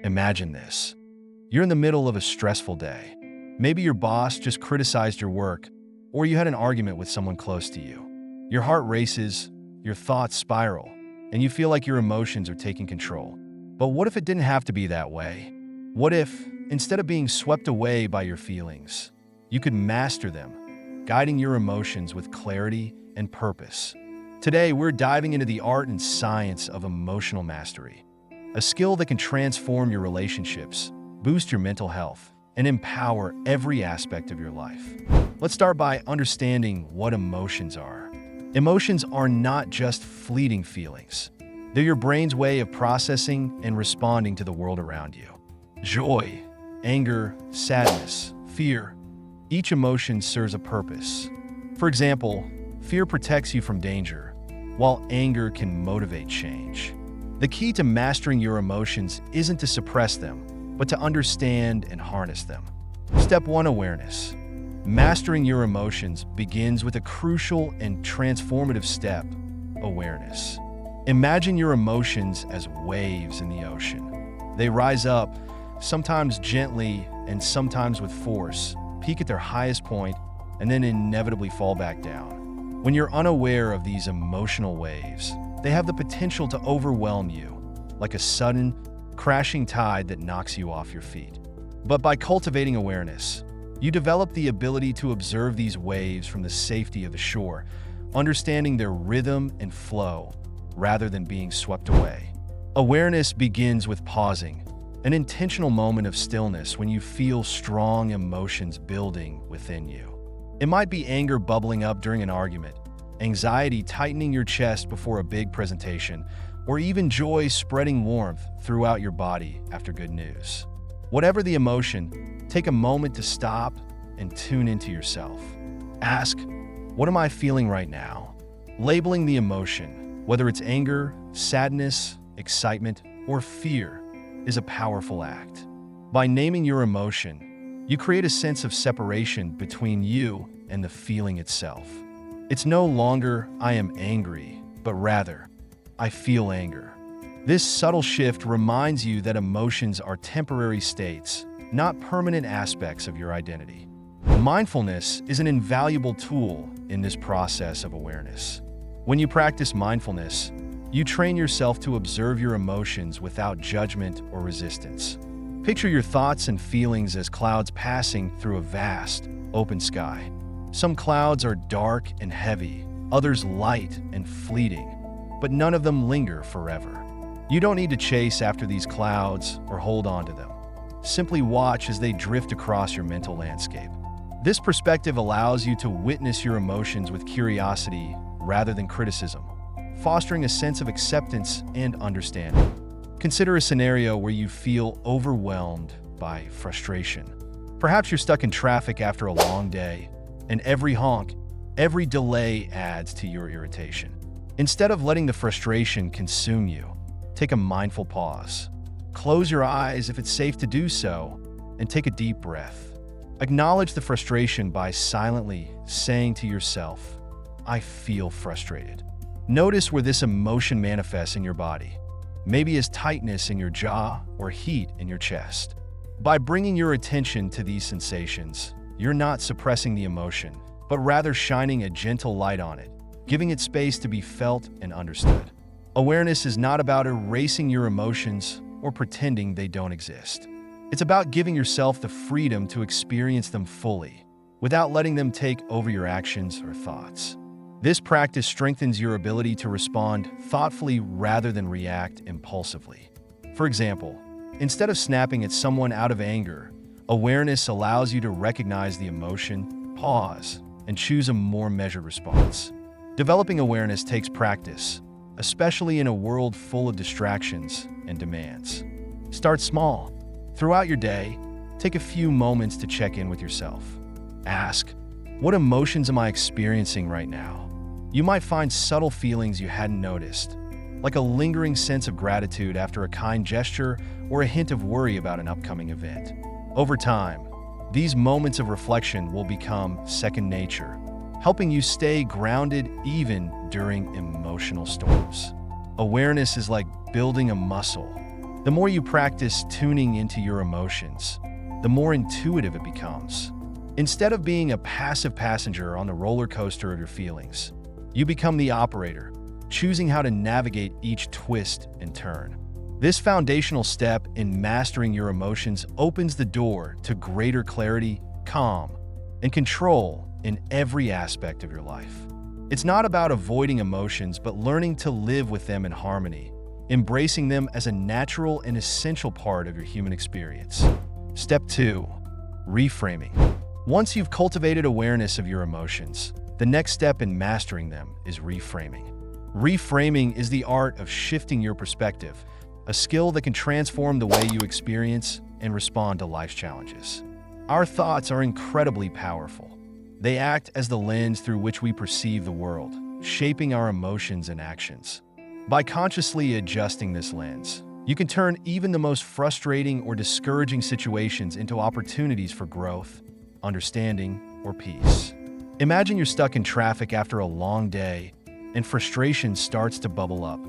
Imagine this. You're in the middle of a stressful day. Maybe your boss just criticized your work, or you had an argument with someone close to you. Your heart races, your thoughts spiral, and you feel like your emotions are taking control. But what if it didn't have to be that way? What if, instead of being swept away by your feelings, you could master them, guiding your emotions with clarity and purpose? Today, we're diving into the art and science of emotional mastery, a skill that can transform your relationships, boost your mental health, and empower every aspect of your life. Let's start by understanding what emotions are. Emotions are not just fleeting feelings. They're your brain's way of processing and responding to the world around you. Joy, anger, sadness, fear. Each emotion serves a purpose. For example, fear protects you from danger, while anger can motivate change. The key to mastering your emotions isn't to suppress them, but to understand and harness them. Step 1: awareness. Mastering your emotions begins with a crucial and transformative step: awareness. Imagine your emotions as waves in the ocean. They rise up, sometimes gently and sometimes with force, peak at their highest point, and then inevitably fall back down. When you're unaware of these emotional waves, they have the potential to overwhelm you, like a sudden, crashing tide that knocks you off your feet. But by cultivating awareness, you develop the ability to observe these waves from the safety of the shore, understanding their rhythm and flow, rather than being swept away. Awareness begins with pausing, an intentional moment of stillness when you feel strong emotions building within you. It might be anger bubbling up during an argument, anxiety tightening your chest before a big presentation, or even joy spreading warmth throughout your body after good news. Whatever the emotion, take a moment to stop and tune into yourself. Ask, what am I feeling right now? Labeling the emotion, whether it's anger, sadness, excitement, or fear, is a powerful act. By naming your emotion, you create a sense of separation between you and the feeling itself. It's no longer, I am angry, but rather, I feel anger. This subtle shift reminds you that emotions are temporary states, not permanent aspects of your identity. Mindfulness is an invaluable tool in this process of awareness. When you practice mindfulness, you train yourself to observe your emotions without judgment or resistance. Picture your thoughts and feelings as clouds passing through a vast, open sky. Some clouds are dark and heavy, others light and fleeting, but none of them linger forever. You don't need to chase after these clouds or hold on to them. Simply watch as they drift across your mental landscape. This perspective allows you to witness your emotions with curiosity rather than criticism, fostering a sense of acceptance and understanding. Consider a scenario where you feel overwhelmed by frustration. Perhaps you're stuck in traffic after a long day, and every honk, every delay adds to your irritation. Instead of letting the frustration consume you, take a mindful pause. Close your eyes if it's safe to do so, and take a deep breath. Acknowledge the frustration by silently saying to yourself, I feel frustrated. Notice where this emotion manifests in your body, maybe as tightness in your jaw or heat in your chest. By bringing your attention to these sensations, you're not suppressing the emotion, but rather shining a gentle light on it, giving it space to be felt and understood. Awareness is not about erasing your emotions or pretending they don't exist. It's about giving yourself the freedom to experience them fully, without letting them take over your actions or thoughts. This practice strengthens your ability to respond thoughtfully rather than react impulsively. For example, instead of snapping at someone out of anger, awareness allows you to recognize the emotion, pause, and choose a more measured response. Developing awareness takes practice, especially in a world full of distractions and demands. Start small. Throughout your day, take a few moments to check in with yourself. Ask, what emotions am I experiencing right now? You might find subtle feelings you hadn't noticed, like a lingering sense of gratitude after a kind gesture or a hint of worry about an upcoming event. Over time, these moments of reflection will become second nature, helping you stay grounded even during emotional storms. Awareness is like building a muscle. The more you practice tuning into your emotions, the more intuitive it becomes. Instead of being a passive passenger on the roller coaster of your feelings, you become the operator, choosing how to navigate each twist and turn. This foundational step in mastering your emotions opens the door to greater clarity, calm, and control in every aspect of your life. It's not about avoiding emotions, but learning to live with them in harmony, embracing them as a natural and essential part of your human experience. Step 2. Reframing. Once you've cultivated awareness of your emotions, the next step in mastering them is reframing. Reframing is the art of shifting your perspective, a skill that can transform the way you experience and respond to life's challenges. Our thoughts are incredibly powerful. They act as the lens through which we perceive the world, shaping our emotions and actions. By consciously adjusting this lens, you can turn even the most frustrating or discouraging situations into opportunities for growth, understanding, or peace. Imagine you're stuck in traffic after a long day, and frustration starts to bubble up.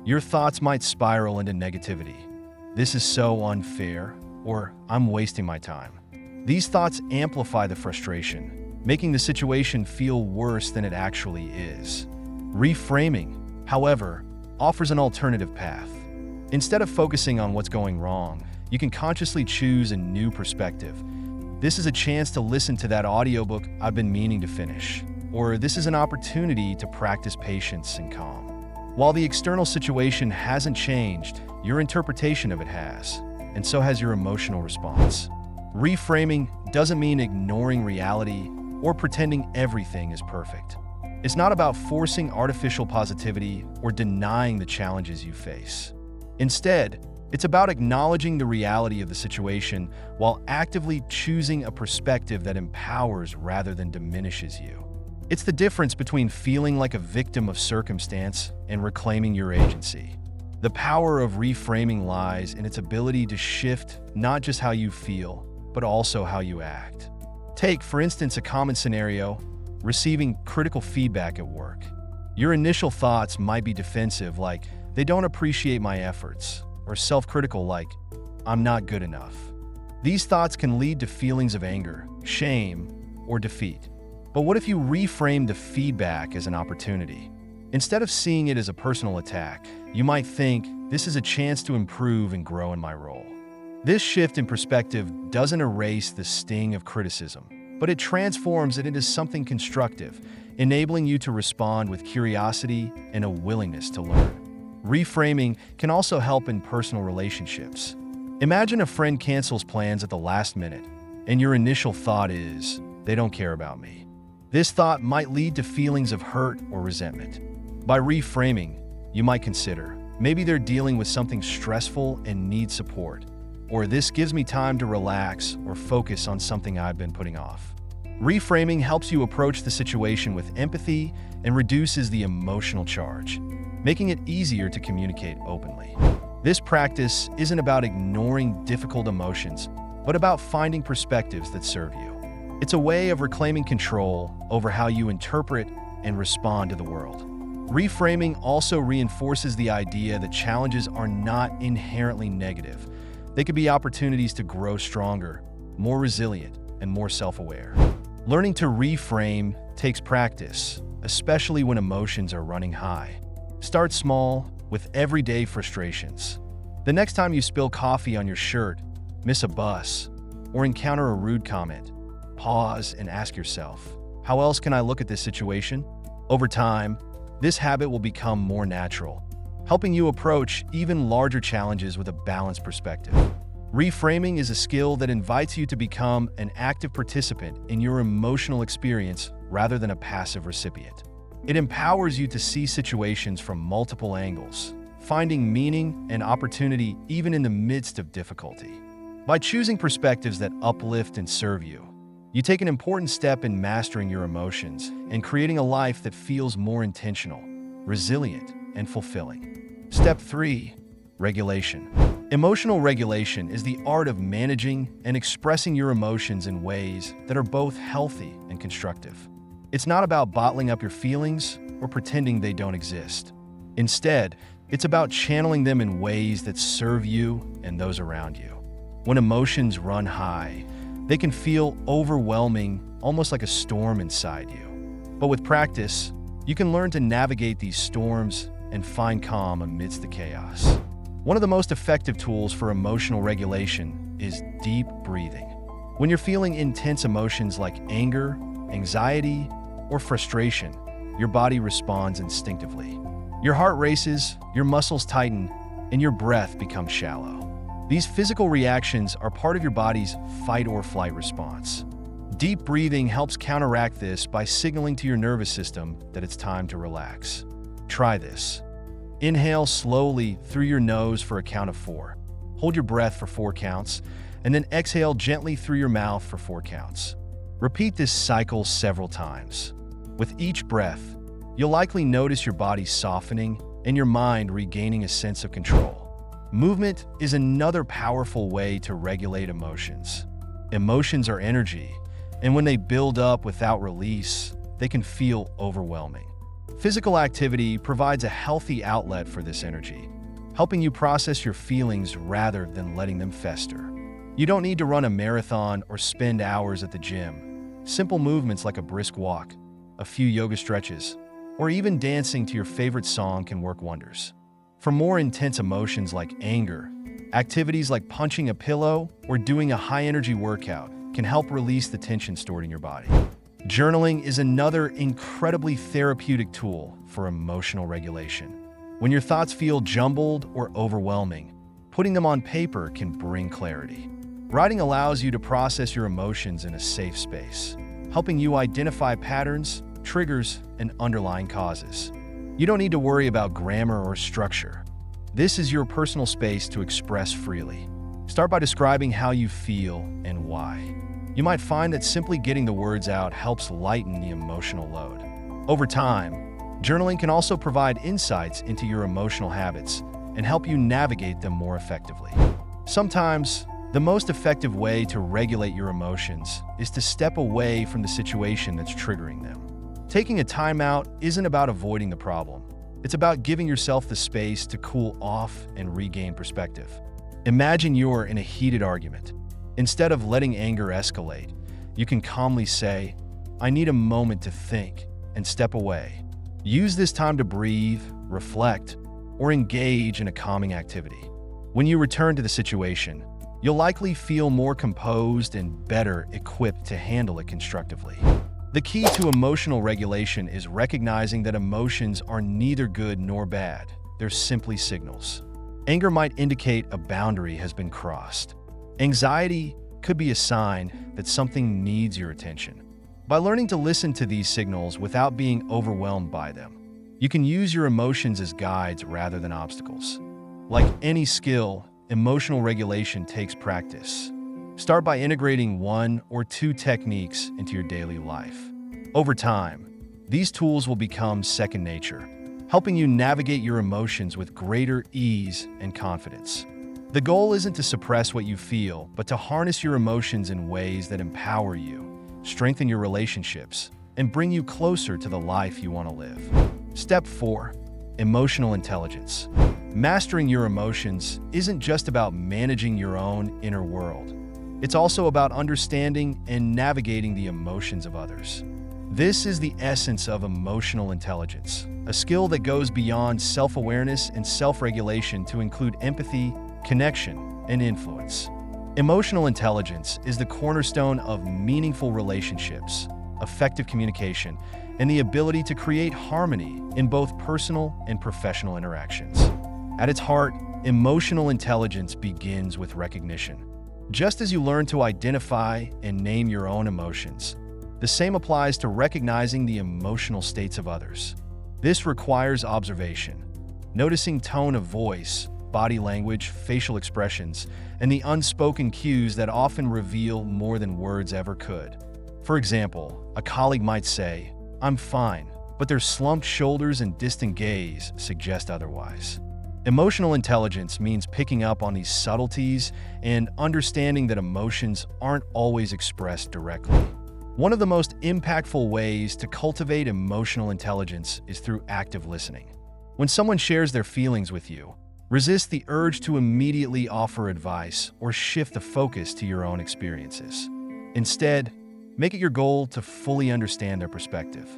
Your thoughts might spiral into negativity. This is so unfair, or I'm wasting my time. These thoughts amplify the frustration, making the situation feel worse than it actually is. Reframing, however, offers an alternative path. Instead of focusing on what's going wrong, you can consciously choose a new perspective. This is a chance to listen to that audiobook I've been meaning to finish, or this is an opportunity to practice patience and calm. While the external situation hasn't changed, your interpretation of it has, and so has your emotional response. Reframing doesn't mean ignoring reality or pretending everything is perfect. It's not about forcing artificial positivity or denying the challenges you face. Instead, it's about acknowledging the reality of the situation while actively choosing a perspective that empowers rather than diminishes you. It's the difference between feeling like a victim of circumstance and reclaiming your agency. The power of reframing lies in its ability to shift not just how you feel, but also how you act. Take, for instance, a common scenario: receiving critical feedback at work. Your initial thoughts might be defensive, like, they don't appreciate my efforts, or self-critical, like, I'm not good enough. These thoughts can lead to feelings of anger, shame, or defeat. But what if you reframe the feedback as an opportunity? Instead of seeing it as a personal attack, you might think, this is a chance to improve and grow in my role. This shift in perspective doesn't erase the sting of criticism, but it transforms it into something constructive, enabling you to respond with curiosity and a willingness to learn. Reframing can also help in personal relationships. Imagine a friend cancels plans at the last minute, and your initial thought is, they don't care about me. This thought might lead to feelings of hurt or resentment. By reframing, you might consider, maybe they're dealing with something stressful and need support, or this gives me time to relax or focus on something I've been putting off. Reframing helps you approach the situation with empathy and reduces the emotional charge, making it easier to communicate openly. This practice isn't about ignoring difficult emotions, but about finding perspectives that serve you. It's a way of reclaiming control over how you interpret and respond to the world. Reframing also reinforces the idea that challenges are not inherently negative. They could be opportunities to grow stronger, more resilient, and more self-aware. Learning to reframe takes practice, especially when emotions are running high. Start small, with everyday frustrations. The next time you spill coffee on your shirt, miss a bus, or encounter a rude comment, pause and ask yourself, how else can I look at this situation? Over time, this habit will become more natural, helping you approach even larger challenges with a balanced perspective. Reframing is a skill that invites you to become an active participant in your emotional experience rather than a passive recipient. It empowers you to see situations from multiple angles, finding meaning and opportunity even in the midst of difficulty. By choosing perspectives that uplift and serve you, you take an important step in mastering your emotions and creating a life that feels more intentional, resilient, and fulfilling. Step 3. Regulation. Emotional regulation is the art of managing and expressing your emotions in ways that are both healthy and constructive. It's not about bottling up your feelings or pretending they don't exist. Instead, It's about channeling them in ways that serve you and those around you. When emotions run high, they can feel overwhelming, almost like a storm inside you. But with practice, you can learn to navigate these storms and find calm amidst the chaos. One of the most effective tools for emotional regulation is deep breathing. When you're feeling intense emotions like anger, anxiety, or frustration, your body responds instinctively. Your heart races, your muscles tighten, and your breath becomes shallow. These physical reactions are part of your body's fight or flight response. Deep breathing helps counteract this by signaling to your nervous system that it's time to relax. Try this. Inhale slowly through your nose for a count of 4. Hold your breath for 4 counts, and then exhale gently through your mouth for 4 counts. Repeat this cycle several times. With each breath, you'll likely notice your body softening and your mind regaining a sense of control. Movement is another powerful way to regulate emotions. Emotions are energy, and when they build up without release, they can feel overwhelming. Physical activity provides a healthy outlet for this energy, helping you process your feelings rather than letting them fester. You don't need to run a marathon or spend hours at the gym. Simple movements like a brisk walk, a few yoga stretches, or even dancing to your favorite song can work wonders. For more intense emotions like anger, activities like punching a pillow or doing a high-energy workout can help release the tension stored in your body. Journaling is another incredibly therapeutic tool for emotional regulation. When your thoughts feel jumbled or overwhelming, putting them on paper can bring clarity. Writing allows you to process your emotions in a safe space, helping you identify patterns, triggers, and underlying causes. You don't need to worry about grammar or structure. This is your personal space to express freely. Start by describing how you feel and why. You might find that simply getting the words out helps lighten the emotional load. Over time, journaling can also provide insights into your emotional habits and help you navigate them more effectively. Sometimes, the most effective way to regulate your emotions is to step away from the situation that's triggering them. Taking a timeout isn't about avoiding the problem. It's about giving yourself the space to cool off and regain perspective. Imagine you're in a heated argument. Instead of letting anger escalate, you can calmly say, "I need a moment to think," and step away. Use this time to breathe, reflect, or engage in a calming activity. When you return to the situation, you'll likely feel more composed and better equipped to handle it constructively. The key to emotional regulation is recognizing that emotions are neither good nor bad. They're simply signals. Anger might indicate a boundary has been crossed. Anxiety could be a sign that something needs your attention. By learning to listen to these signals without being overwhelmed by them, you can use your emotions as guides rather than obstacles. Like any skill, emotional regulation takes practice. Start by integrating 1 or 2 techniques into your daily life. Over time, these tools will become second nature, helping you navigate your emotions with greater ease and confidence. The goal isn't to suppress what you feel, but to harness your emotions in ways that empower you, strengthen your relationships, and bring you closer to the life you want to live. Step 4. Emotional intelligence. Mastering your emotions isn't just about managing your own inner world. It's also about understanding and navigating the emotions of others. This is the essence of emotional intelligence, a skill that goes beyond self-awareness and self-regulation to include empathy, connection, and influence. Emotional intelligence is the cornerstone of meaningful relationships, effective communication, and the ability to create harmony in both personal and professional interactions. At its heart, emotional intelligence begins with recognition. Just as you learn to identify and name your own emotions, the same applies to recognizing the emotional states of others. This requires observation, noticing tone of voice, body language, facial expressions, and the unspoken cues that often reveal more than words ever could. For example, a colleague might say, "I'm fine," but their slumped shoulders and distant gaze suggest otherwise. Emotional intelligence means picking up on these subtleties and understanding that emotions aren't always expressed directly. One of the most impactful ways to cultivate emotional intelligence is through active listening. When someone shares their feelings with you, resist the urge to immediately offer advice or shift the focus to your own experiences. Instead, make it your goal to fully understand their perspective.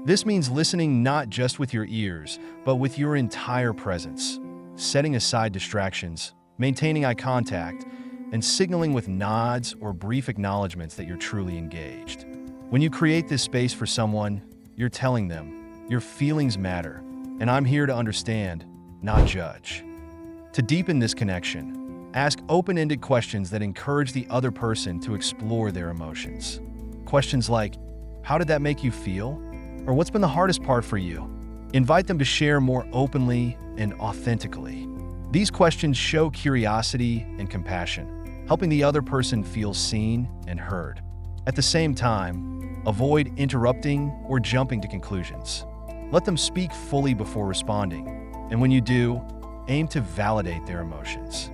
This means listening not just with your ears, but with your entire presence, setting aside distractions, maintaining eye contact, and signaling with nods or brief acknowledgments that you're truly engaged. When you create this space for someone, you're telling them, your feelings matter, and I'm here to understand, not judge. To deepen this connection, ask open-ended questions that encourage the other person to explore their emotions. Questions like, how did that make you feel? Or what's been the hardest part for you? Invite them to share more openly and authentically. These questions show curiosity and compassion, helping the other person feel seen and heard. At the same time, avoid interrupting or jumping to conclusions. Let them speak fully before responding, and when you do, aim to validate their emotions.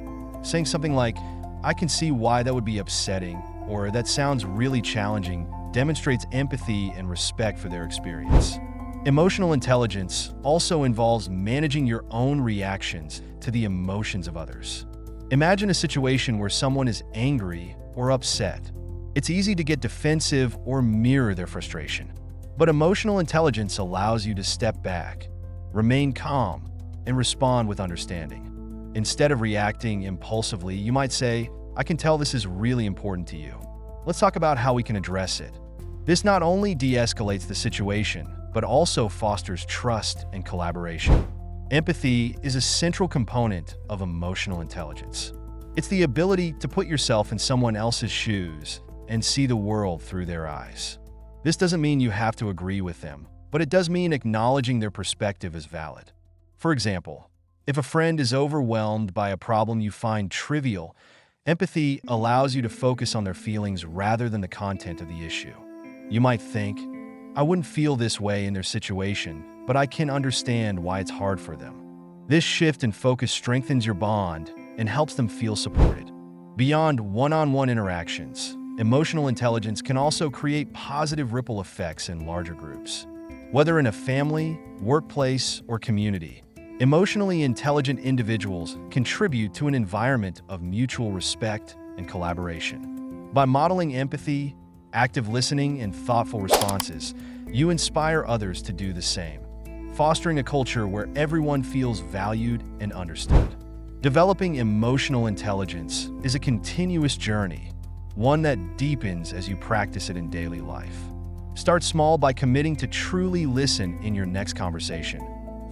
Saying something like, I can see why that would be upsetting, or that sounds really challenging, demonstrates empathy and respect for their experience. Emotional intelligence also involves managing your own reactions to the emotions of others. Imagine a situation where someone is angry or upset. It's easy to get defensive or mirror their frustration. But emotional intelligence allows you to step back, remain calm, and respond with understanding. Instead of reacting impulsively, you might say, I can tell this is really important to you. Let's talk about how we can address it. This not only de-escalates the situation, but also fosters trust and collaboration. Empathy is a central component of emotional intelligence. It's the ability to put yourself in someone else's shoes and see the world through their eyes. This doesn't mean you have to agree with them, but it does mean acknowledging their perspective is valid. For example, if a friend is overwhelmed by a problem you find trivial, empathy allows you to focus on their feelings rather than the content of the issue. You might think, I wouldn't feel this way in their situation, but I can understand why it's hard for them. This shift in focus strengthens your bond and helps them feel supported. Beyond one-on-one interactions, emotional intelligence can also create positive ripple effects in larger groups. Whether in a family, workplace, or community, emotionally intelligent individuals contribute to an environment of mutual respect and collaboration. By modeling empathy, active listening, and thoughtful responses, you inspire others to do the same, fostering a culture where everyone feels valued and understood. Developing emotional intelligence is a continuous journey, one that deepens as you practice it in daily life. Start small by committing to truly listen in your next conversation,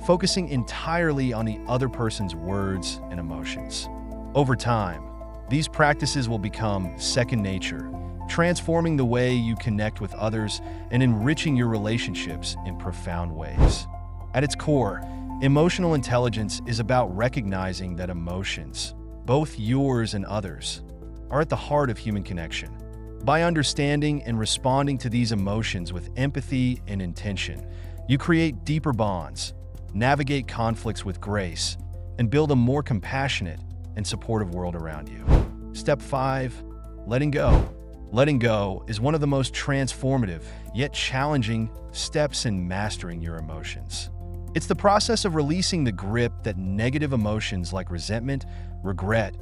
focusing entirely on the other person's words and emotions. Over time, these practices will become second nature, transforming the way you connect with others and enriching your relationships in profound ways. At its core, emotional intelligence is about recognizing that emotions, both yours and others, are at the heart of human connection. By understanding and responding to these emotions with empathy and intention, you create deeper bonds, navigate conflicts with grace, and build a more compassionate and supportive world around you. Step 5. Letting go. Letting go is one of the most transformative, yet challenging, steps in mastering your emotions. It's the process of releasing the grip that negative emotions like resentment, regret,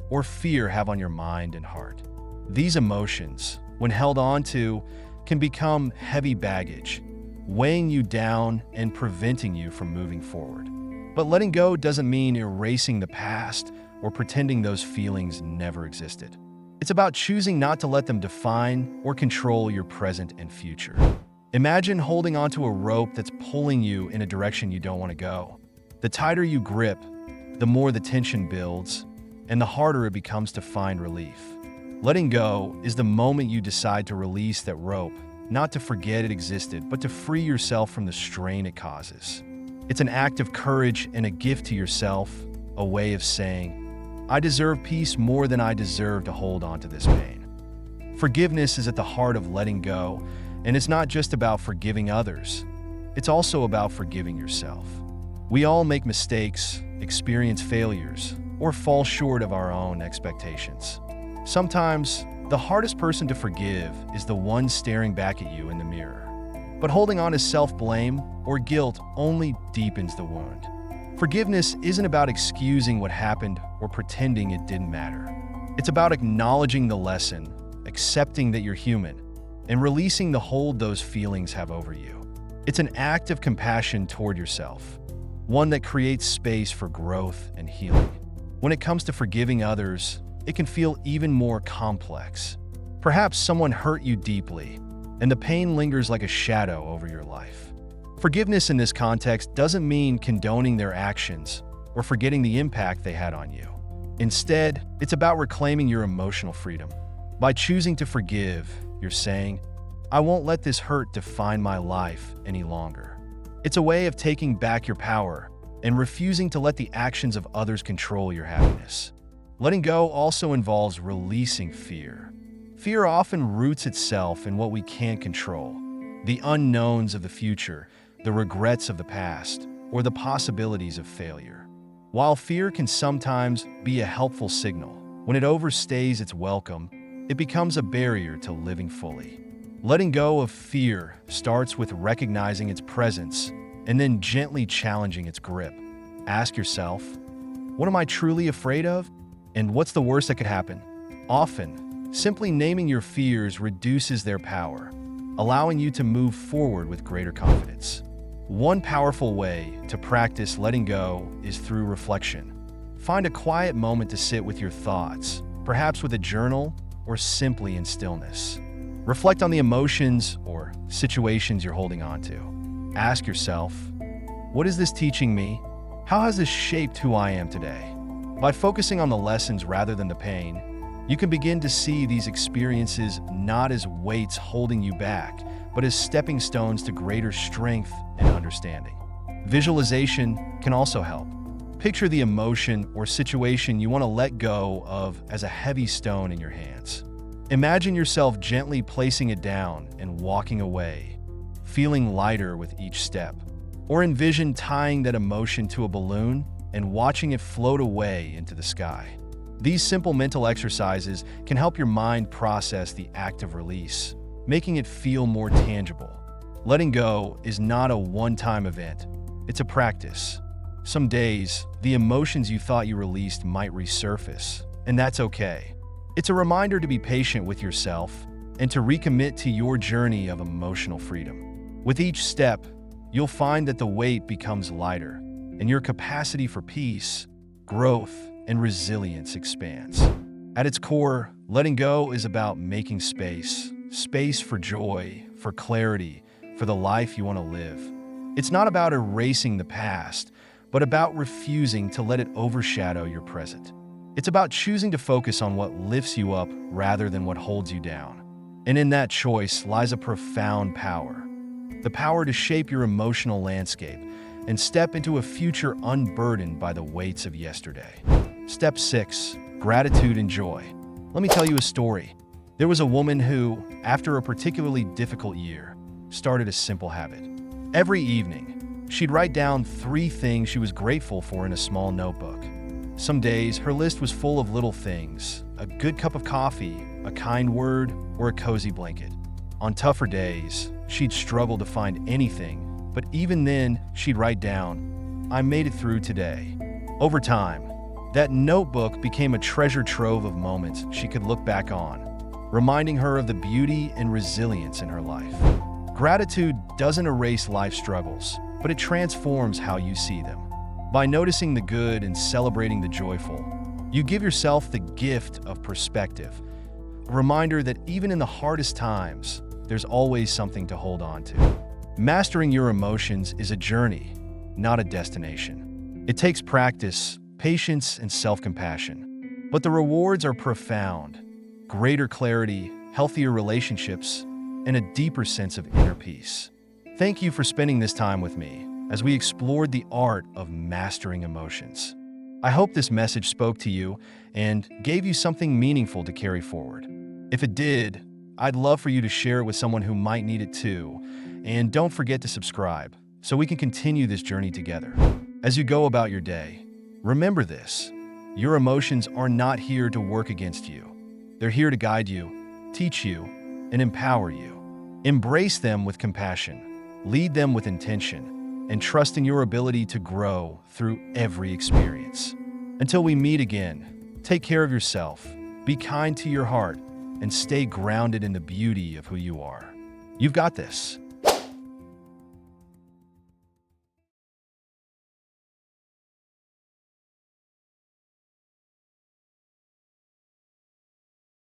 or fear have on your mind and heart. These emotions, when held on to, can become heavy baggage, weighing you down and preventing you from moving forward. But letting go doesn't mean erasing the past or pretending those feelings never existed. It's about choosing not to let them define or control your present and future. Imagine holding onto a rope that's pulling you in a direction you don't want to go. The tighter you grip, the more the tension builds, and the harder it becomes to find relief. Letting go is the moment you decide to release that rope, not to forget it existed, but to free yourself from the strain it causes. It's an act of courage and a gift to yourself, a way of saying, I deserve peace more than I deserve to hold on to this pain. Forgiveness is at the heart of letting go, and it's not just about forgiving others. It's also about forgiving yourself. We all make mistakes, experience failures, or fall short of our own expectations. Sometimes, the hardest person to forgive is the one staring back at you in the mirror. But holding on to self-blame or guilt only deepens the wound. Forgiveness isn't about excusing what happened or pretending it didn't matter. It's about acknowledging the lesson, accepting that you're human, and releasing the hold those feelings have over you. It's an act of compassion toward yourself, one that creates space for growth and healing. When it comes to forgiving others, it can feel even more complex. Perhaps someone hurt you deeply, and the pain lingers like a shadow over your life. Forgiveness in this context doesn't mean condoning their actions or forgetting the impact they had on you. Instead, it's about reclaiming your emotional freedom. By choosing to forgive, you're saying, "I won't let this hurt define my life any longer." It's a way of taking back your power and refusing to let the actions of others control your happiness. Letting go also involves releasing fear. Fear often roots itself in what we can't control, the unknowns of the future, the regrets of the past, or the possibilities of failure. While fear can sometimes be a helpful signal, when it overstays its welcome, it becomes a barrier to living fully. Letting go of fear starts with recognizing its presence and then gently challenging its grip. Ask yourself, what am I truly afraid of? And what's the worst that could happen? Often, simply naming your fears reduces their power, allowing you to move forward with greater confidence. One powerful way to practice letting go is through reflection. Find a quiet moment to sit with your thoughts, perhaps with a journal or simply in stillness. Reflect on the emotions or situations you're holding on to. Ask yourself, what is this teaching me? How has this shaped who I am today? By focusing on the lessons rather than the pain, you can begin to see these experiences not as weights holding you back, but as stepping stones to greater strength and understanding. Visualization can also help. Picture the emotion or situation you want to let go of as a heavy stone in your hands. Imagine yourself gently placing it down and walking away, feeling lighter with each step. Or envision tying that emotion to a balloon and watching it float away into the sky. These simple mental exercises can help your mind process the act of release, making it feel more tangible. Letting go is not a one-time event. It's a practice. Some days, the emotions you thought you released might resurface, and that's okay. It's a reminder to be patient with yourself and to recommit to your journey of emotional freedom. With each step, you'll find that the weight becomes lighter, and your capacity for peace, growth, and resilience expands. At its core, letting go is about making space for joy, for clarity, for the life you want to live. It's not about erasing the past, but about refusing to let it overshadow your present. It's about choosing to focus on what lifts you up rather than what holds you down. And in that choice lies a profound power. The power to shape your emotional landscape and step into a future unburdened by the weights of yesterday. Step 6. Gratitude and joy. Let me tell you a story. There was a woman who, after a particularly difficult year, started a simple habit. Every evening, she'd write down 3 things she was grateful for in a small notebook. Some days, her list was full of little things: a good cup of coffee, a kind word, or a cozy blanket. On tougher days, she'd struggle to find anything, but even then, she'd write down, "I made it through today." Over time, that notebook became a treasure trove of moments she could look back on, reminding her of the beauty and resilience in her life. Gratitude doesn't erase life's struggles, but it transforms how you see them. By noticing the good and celebrating the joyful, you give yourself the gift of perspective, a reminder that even in the hardest times, there's always something to hold on to. Mastering your emotions is a journey, not a destination. It takes practice, patience, and self-compassion, but the rewards are profound: greater clarity, healthier relationships, and a deeper sense of inner peace. Thank you for spending this time with me as we explored the art of mastering emotions. I hope this message spoke to you and gave you something meaningful to carry forward. If it did, I'd love for you to share it with someone who might need it too. And don't forget to subscribe so we can continue this journey together. As you go about your day, remember this: your emotions are not here to work against you. They're here to guide you, teach you, and empower you. Embrace them with compassion, lead them with intention, and trusting your ability to grow through every experience. Until we meet again, take care of yourself, be kind to your heart, and stay grounded in the beauty of who you are. You've got this.